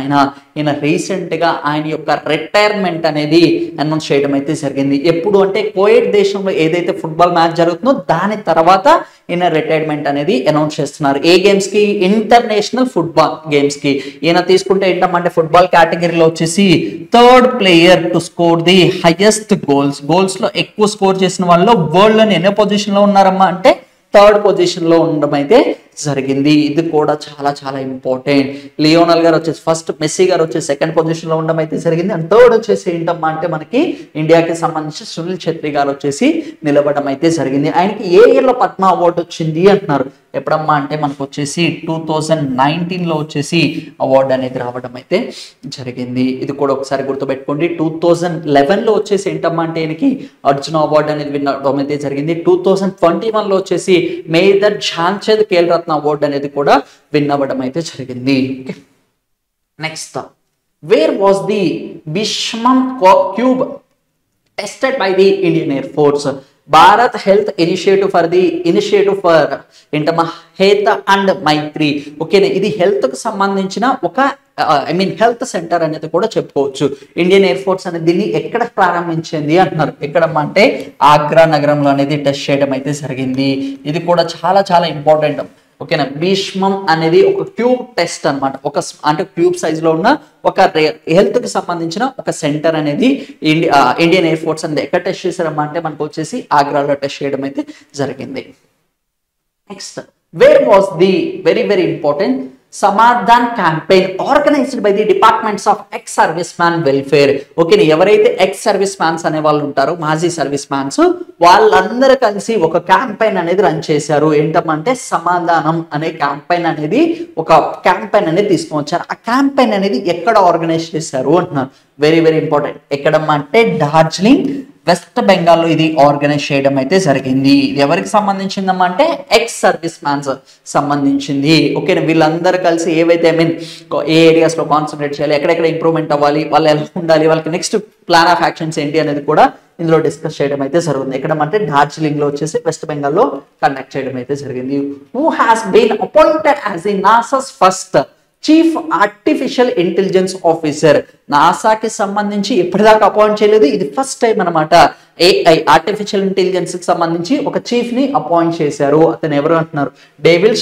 ఈయన రీసెంట్ గా ఆయన యొక్క రిటైర్మెంట్ అనేది అనౌన్స్ చేయడం అయితే జరిగింది. ఎప్పుడు అంటే కోయట్ దేశంలో ఏదైతే ఫుట్బాల్ మ్యాచ్ జరుగుతుందో దాని తర్వాత ఈయన రిటైర్మెంట్ అనేది అనౌన్స్ చేస్తున్నారు. ఏ గేమ్స్ కి? ఇంటర్నేషనల్ ఫుట్బాల్ గేమ్స్ కి. ఈయన తీసుకుంటే ఏంటంటే ఫుట్బాల్ కేటగిరీలో వచ్చేసి 3rd player to score the highest goals లో ఎక్కువ స్కోర్ చేసిన వాళ్ళు వరల్డ్ లోని ఎన్నో పొజిషన్ లో ఉన్నారమ్మా అంటే 3rd పొజిషన్ లో ఉండడం అయితే జరిగింది. ఇది కూడా చాలా చాలా ఇంపార్టెంట్. లియోనల్ గారు వచ్చేసి ఫస్ట్, మెస్సీ గారు వచ్చేసి 2nd పొజిషన్ లో ఉండడం అయితే జరిగింది. అండ్ 3rd వచ్చేసి ఏంటమ్మా అంటే మనకి ఇండియాకి సంబంధించి సునీల్ ఛత్రి గారు వచ్చేసి నిలబడడం అయితే జరిగింది. ఆయనకి ఏ ఇయర్ లో పద్మ అవార్డు వచ్చింది అంటున్నారు. ఎప్పుడమ్మా అంటే మనకు వచ్చేసి 2019 లో వచ్చేసి అవార్డు అనేది రావడం అయితే జరిగింది. ఇది కూడా ఒకసారి గుర్తుపెట్టుకోండి. 2011 లో వచ్చేసి ఏంటమ్మా అంటే ఆయనకి అర్జున అవార్డు అనేది వినడం అయితే జరిగింది. 2021 లో వచ్చేసి మేజర్ ధ్యాన్చంద్ ఖేల్ రత్న అవార్డు అనేది కూడా విన్ అవ్వడం అయితే జరిగింది. Next, where was the Bhishm cube tested by the Indian air force? Bharat health initiative for ఏంటమ్మా హేత అండ్ మైత్రి. ఓకేనా, ఇది హెల్త్ కు సంబంధించిన ఒక హెల్త్ సెంటర్ అనేది కూడా చెప్పుకోవచ్చు. ఇండియన్ ఎయిర్ ఫోర్స్ అనేది దీన్ని ఎక్కడ ప్రారంభించింది అంటున్నారు. ఎక్కడమ్మా అంటే ఆగ్రా నగరంలో అనేది టెస్ట్ చేయడం అయితే జరిగింది. ఇది కూడా చాలా చాలా ఇంపార్టెంట్. ఓకేనా, భీష్మం అనేది ఒక ట్యూబ్ టెస్ట్ అనమాట. అంటే ట్యూబ్ సైజ్ లో ఉన్న ఒక హెల్త్ కి సంబంధించిన ఒక సెంటర్ అనేది ఇండియన్ ఎయిర్ ఫోర్స్ అనేది ఎక్కడ టెస్ట్ చేశారమ్మా అంటే మనకు వచ్చేసి ఆగ్రాలో టెస్ట్ చేయడం అయితే జరిగింది. Next, where was the very very important Samadhan campaign organised by the departments of ex service man welfare. Okay, ఎవరైతే ఎక్స్ సర్వీస్ మ్యాన్స్ అనే వాళ్ళు ఉంటారో, మాజీ సర్వీస్ మ్యాన్స్, వాళ్ళందరూ కలిసి ఒక క్యాంపెయిన్ అనేది రన్ చేశారు. ఏంటంటే సమాధానం అనే క్యాంపెయిన్ అనేది తీసుకొని వచ్చారు. ఆ క్యాంపెయిన్ అనేది ఎక్కడ ఆర్గనైజ్ చేశారు అంటున్నారు. Very very important. ఎక్కడమ్మా అంటే డార్జిలింగ్, వెస్ట్ బెంగాల్లో ఇది ఆర్గనైజ్ చేయడం అయితే జరిగింది. ఇది ఎవరికి సంబంధించిందమ్మా అంటే ఎక్స్ సర్వీస్ మ్యాన్స్ సంబంధించింది. ఓకేనా, వీళ్ళందరూ కలిసి ఏవైతే ఏ ఏరియాస్ లో కాన్సన్ట్రేట్ చేయాలి, ఎక్కడెక్కడ ఇంప్రూవ్మెంట్ అవ్వాలి, వాళ్ళు ఎలా ఉండాలి, వాళ్ళకి నెక్స్ట్ ప్లాన్ ఆఫ్ యాక్షన్స్ ఏంటి అనేది కూడా ఇందులో డిస్కస్ చేయడం అయితే జరుగుతుంది. ఎక్కడమంటే డార్జిలింగ్ లో వచ్చేసి వెస్ట్ బెంగాల్లో కండక్ట్ చేయడం అయితే జరిగింది. Who has been appointed as the NASA's first chief artificial intelligence officer? నాసాకి సంబంధించి ఇప్పటిదాకా అపాయింట్ చేయలేదు, ఇది ఫస్ట్ టైం అనమాట. AI ఆర్టిఫిషియల్ ఇంటెలిజెన్స్ కి సంబంధించి ఒక చీఫ్ ని అపాయింట్ చేశారు. అతను ఎవరు అంటున్నారు? డేవిడ్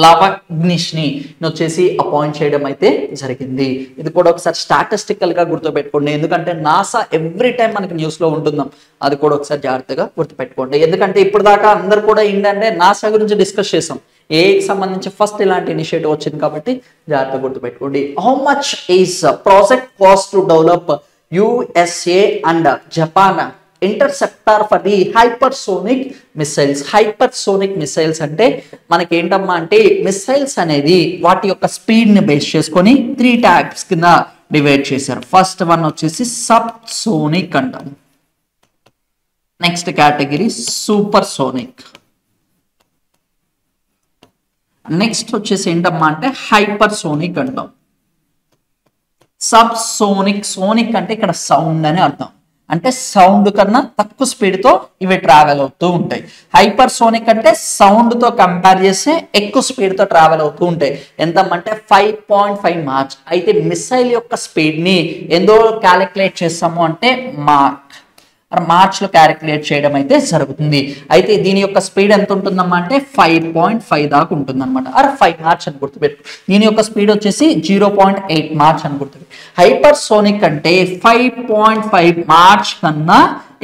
లావాగ్నిష్ని వచ్చేసి అపాయింట్ చేయడం అయితే జరిగింది. ఇది కూడా ఒకసారి స్టాటిస్టికల్ గా గుర్తుపెట్టుకోండి, ఎందుకంటే నాసా ఎవ్రీ టైం మనకి న్యూస్ లో ఉంటుందాం. అది కూడా ఒకసారి జాగ్రత్తగా గుర్తుపెట్టుకోండి. ఎందుకంటే ఇప్పుడు దాకా అందరు కూడా ఏంటంటే నాసా గురించి డిస్కస్ చేసాం. ఏకి సంబంధించి ఫస్ట్ ఇలాంటి ఇనిషియేటివ్ వచ్చింది కాబట్టి జాగ్రత్తగా గుర్తుపెట్టుకోండి. How much is project cost to develop USA and Japan interceptor for the hypersonic missiles? Hypersonic missiles అంటే మనకి ఏంటమ్మా అంటే మిసైల్స్ అనేది వాటి యొక్క స్పీడ్ ని బేస్ చేసుకొని 3 టైప్స్ కింద డివైడ్ చేశారు. ఫస్ట్ వన్ వచ్చేసి సబ్ సోనిక్ అంటాం. Next category super sonic. Next వచ్చేసి ఏంటమ్మా అంటే హైపర్ సోనిక్ అంటాం. సబ్ సోనిక్, సోనిక్ అంటే ఇక్కడ సౌండ్ అని అర్థం, అంటే సౌండ్ కన్నా తక్కువ స్పీడ్ తో ఇవి ట్రావెల్ అవుతూ ఉంటాయి. హైపర్ సోనిక్ అంటే సౌండ్ తో కంపేర్ చేస్తే ఎక్కువ స్పీడ్ తో ట్రావెల్ అవుతూ ఉంటాయి. ఎంతమంటే 5.5 మార్చ్. అయితే మిసైల్ యొక్క స్పీడ్ ని ఎంతో క్యాలిక్యులేట్ చేస్తాము అంటే మార్చ్ లో క్యాలిక్యులేట్ చేయడం అయితే జరుగుతుంది. అయితే దీని యొక్క స్పీడ్ ఎంత ఉంటుందమ్మా అంటే 5.5 దాకా ఉంటుంది అనమాట. 5 మార్చ్ అని గుర్తుపెట్టు. దీని యొక్క స్పీడ్ వచ్చేసి 0.8 మార్చ్ అని గుర్తుపెట్టు. హైపర్ సోనిక్ అంటే 5.5 మార్చ్ కన్నా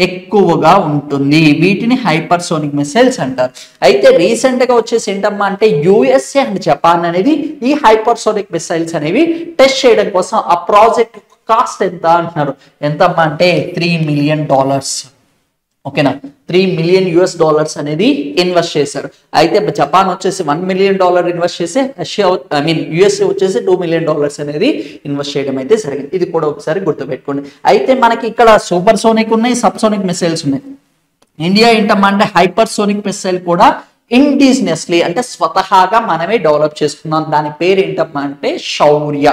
ఎక్కువగా ఉంటుంది. వీటిని హైపర్ సోనిక్ మిసైల్స్ అంటారు. అయితే రీసెంట్ గా వచ్చేసి ఏంటమ్మా అంటే యుఎస్ఏ అండ్ జపాన్ అనేది ఈ హైపర్ సోనిక్ మిసైల్స్ అనేవి టెస్ట్ చేయడం కోసం ఆ ప్రాజెక్ట్ కాస్ట్ ఎంత అంటున్నారు. ఎంతమ్మా అంటే $3 million. ఓకేనా, $3 million అనేది ఇన్వెస్ట్ చేశారు. అయితే జపాన్ వచ్చేసి $1 million ఇన్వెస్ట్ చేసి యుఎస్ఏ వచ్చేసి $2 million అనేది ఇన్వెస్ట్ చేయడం అయితే జరిగింది. ఇది కూడా ఒకసారి గుర్తుపెట్టుకోండి. అయితే మనకి ఇక్కడ సూపర్ సోనిక్ ఉన్నాయి, సబ్ సోనిక్ మిసైల్స్ ఉన్నాయి. ఇండియా ఏంటమ్మా అంటే హైపర్ సోనిక్ మిసైల్ కూడా ఇండిజినియస్లీ అంటే స్వతహాగా మనమే డెవలప్ చేసుకున్నాం. దాని పేరు ఏంటమ్మా అంటే శౌర్య.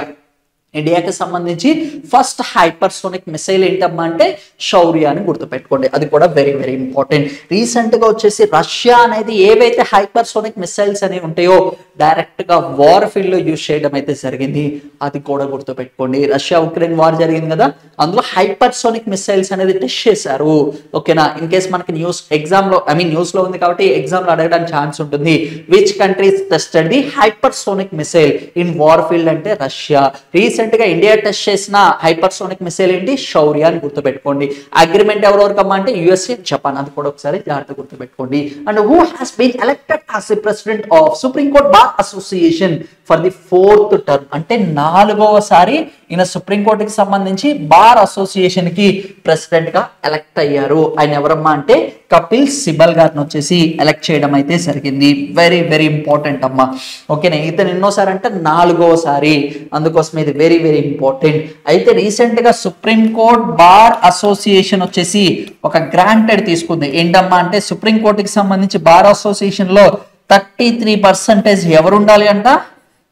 ఇండియాకి సంబంధించి ఫస్ట్ హైపర్ సోనిక్ మిసైల్ ఏంటమ్మా అంటే శౌర్య అని గుర్తుపెట్టుకోండి. అది కూడా వెరీ వెరీ ఇంపార్టెంట్. రీసెంట్ గా వచ్చేసి రష్యా అనేది ఏవైతే హైపర్ సోనిక్ మిసైల్స్ అనేవి ఉంటాయో డైరెక్ట్ గా వార్ ఫీల్డ్ లో యూజ్ చేయడం అయితే జరిగింది. అది కూడా గుర్తుపెట్టుకోండి. రష్యా ఉక్రెయిన్ వార్ జరిగింది కదా, అందులో హైపర్ సోనిక్ మిసైల్స్ అనేది టెస్ట్ చేశారు. ఓకేనా, ఇన్ కేస్ మనకి ఎగ్జామ్ లో న్యూస్ లో ఉంది కాబట్టి ఎగ్జామ్ లో అడగడానికి ఛాన్స్ ఉంటుంది. Which countries tested the hyper sonic missile in war field అంటే రష్యా. రీసెంట్ గా ఇండియా టెస్ట్ చేసిన హైపర్ సోనిక్ మిసైల్ ఏంటి శౌర్య అని గుర్తుపెట్టుకోండి. అగ్రిమెంట్ ఎవరెవరికమ్మా అంటే యుఎస్ఏ జపాన్. అది కూడా ఒకసారి జాగ్రత్తగా గుర్తుపెట్టుకోండి. And who has been elected as the president of supreme court bar association for the 4th term అంటే 4వసారి ఈయన సుప్రీంకోర్టుకి సంబంధించి బార్ అసోసియేషన్ కి ప్రెసిడెంట్ గా ఎలక్ట్ అయ్యారు. ఆయన ఎవరమ్మా అంటే కపిల్ సిబల్ గారిని వచ్చేసి ఎలక్ట్ చేయడం అయితే జరిగింది. వెరీ వెరీ ఇంపార్టెంట్ అమ్మా. ఓకేనా, ఇతను ఎన్నోసారి అంటే 4వసారి, అందుకోసం ఇది వెరీ వెరీ ఇంపార్టెంట్. అయితే రీసెంట్ గా సుప్రీం కోర్ట్ బార్ అసోసియేషన్ వచ్చేసి ఒక గ్రాంటెడ్ తీసుకుంది. ఏంటమ్మా అంటే సుప్రీం కోర్టుకి సంబంధించి బార్ అసోసియేషన్ లో 33% ఎవరు ఉండాలి అంట,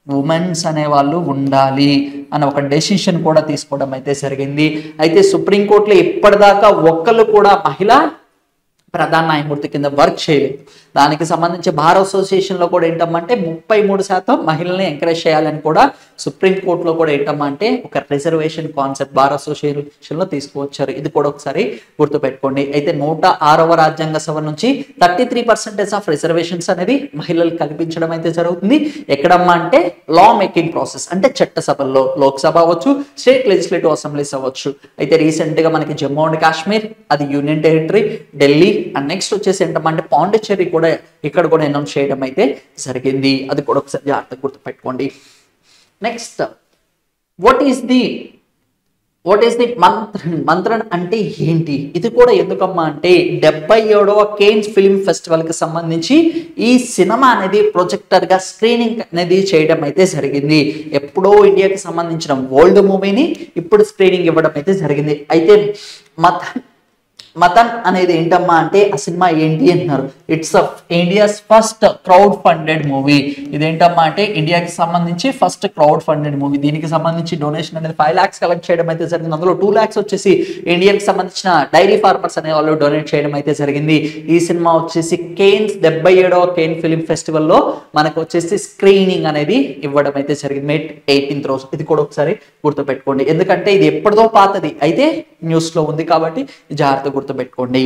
ఉమెన్స్ అనే వాళ్ళు ఉండాలి అని ఒక డెసిషన్ కూడా తీసుకోవడం అయితే జరిగింది. అయితే సుప్రీంకోర్టులో ఇప్పటిదాకా ఒక్కళ్ళు కూడా మహిళ ప్రధాన న్యాయమూర్తి కింద వర్క్ చేయలేదు. దానికి సంబంధించి బార్ అసోసియేషన్ లో కూడా ఏంటమ్మంటే 33% మహిళల్ని ఎంకరేజ్ చేయాలని కూడా సుప్రీంకోర్టులో కూడా ఏంటమ్మా అంటే ఒక రిజర్వేషన్ కాన్సెప్ట్ బార్ అసోసియేషన్ లో తీసుకువచ్చారు. ఇది కూడా ఒకసారి గుర్తుపెట్టుకోండి. అయితే 106వ రాజ్యాంగ సభ నుంచి 33% ఆఫ్ రిజర్వేషన్స్ అనేది మహిళలకు కల్పించడం అయితే జరుగుతుంది. ఎక్కడమ్మా అంటే లా మేకింగ్ ప్రాసెస్ అంటే చట్టసభల్లో, లోక్సభ అవ్వచ్చు, స్టేట్ లెజిస్లేటివ్ అసెంబ్లీస్ అవ్వచ్చు. అయితే రీసెంట్ గా మనకి జమ్మూ అండ్ కాశ్మీర్, అది union territory, Delhi and next వచ్చేసి ఏంటంటే పాండిచ్చేరి కూడా ఇక్కడ కూడా అనౌన్స్ చేయడం అయితే జరిగింది. అది కూడా ఒకసారి జాగ్రత్తగా గుర్తుపెట్టుకోండి. నెక్స్ట్ వాట్ ఈస్ ది మంత్రన్ అంటే ఏంటి? ఇది కూడా ఎందుకమ్మా అంటే 77వ కేన్స్ ఫిల్మ్ ఫెస్టివల్ కి సంబంధించి ఈ సినిమా అనేది ప్రొజెక్టర్ గా స్క్రీనింగ్ అనేది చేయడం అయితే జరిగింది. ఎప్పుడో ఇండియాకి సంబంధించిన ఓల్డ్ మూవీని ఇప్పుడు స్క్రీనింగ్ ఇవ్వడం అయితే జరిగింది. అయితే మతన్ అనేది ఏంటమ్మా అంటే ఆ సినిమా ఏంటి అంటున్నారు. It's India's first crowd funded movie. ఇదేంటమ్మా అంటే ఇండియాకి సంబంధించి ఫస్ట్ క్రౌడ్ ఫండెడ్ మూవీ. దీనికి సంబంధించి డొనేషన్ అనేది 5 lakhs కలెక్ట్ చేయడం అయితే జరిగింది. అందులో 2 lakhs వచ్చేసి ఇండియాకి సంబంధించిన డైరీ ఫార్మర్స్ అనే వాళ్ళు డొనేట్ చేయడం అయితే జరిగింది. ఈ సినిమా వచ్చేసి కేన్స్ 77వ కేన్ ఫిల్మ్ ఫెస్టివల్ లో మనకు వచ్చేసి స్క్రీనింగ్ అనేది ఇవ్వడం అయితే జరిగింది May 18th రోజు. ఇది కూడా ఒకసారి గుర్తుపెట్టుకోండి, ఎందుకంటే ఇది ఎప్పటిదో పాతది, అయితే న్యూస్ లో ఉంది కాబట్టి జాగ్రత్తగా గుర్తుపెట్టుకోండి.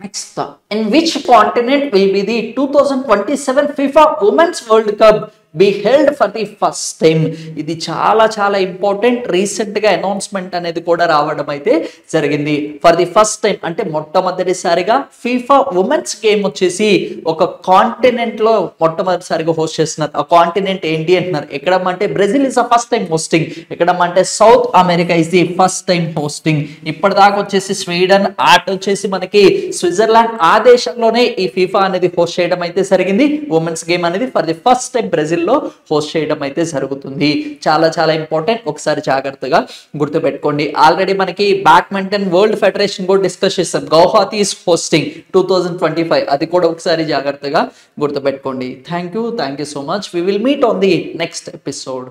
Next, in which continent will be the 2027 FIFA Women's World Cup be held for the first time? ఇది చాలా చాలా ఇంపార్టెంట్. రీసెంట్ గా అనౌన్స్మెంట్ అనేది కూడా రావడం అయితే జరిగింది. ఫర్ ది ఫస్ట్ టైం అంటే మొట్టమొదటిసారిగా ఫీఫా ఉమెన్స్ గేమ్ వచ్చేసి ఒక కాంటినెంట్ లో మొట్టమొదటిసారిగా హోస్ట్ చేస్తున్నారు. ఆ కాంటినెంట్ ఏంటి అంటున్నారు. ఎక్కడమంటే Brazil is the first time hosting. ఎక్కడమంటే South America is the first time hosting. ఇప్పటిదాకా వచ్చేసి స్వీడన్, ఆట వచ్చేసి మనకి స్విట్జర్లాండ్, ఆ దేశంలోనే ఈ ఫీఫా అనేది హోస్ట్ చేయడం అయితే జరిగింది. ఉమెన్స్ గేమ్ అనేది for the first time Brazil లెవెల్లో హోస్ట్ చేయడం అయితే జరుగుతుంది. చాలా చాలా ఇంపార్టెంట్, ఒకసారి జాగ్రత్తగా గుర్తుపెట్టుకోండి. ఆల్రెడీ మనకి బ్యాడ్మింటన్ వరల్డ్ ఫెడరేషన్ కూడా డిస్కస్ చేస్తాం, గౌహాతి ఈస్ హోస్టింగ్ 2025, అది కూడా ఒకసారి జాగ్రత్తగా గుర్తుపెట్టుకోండి. Thank you so much. We will meet on the next episode.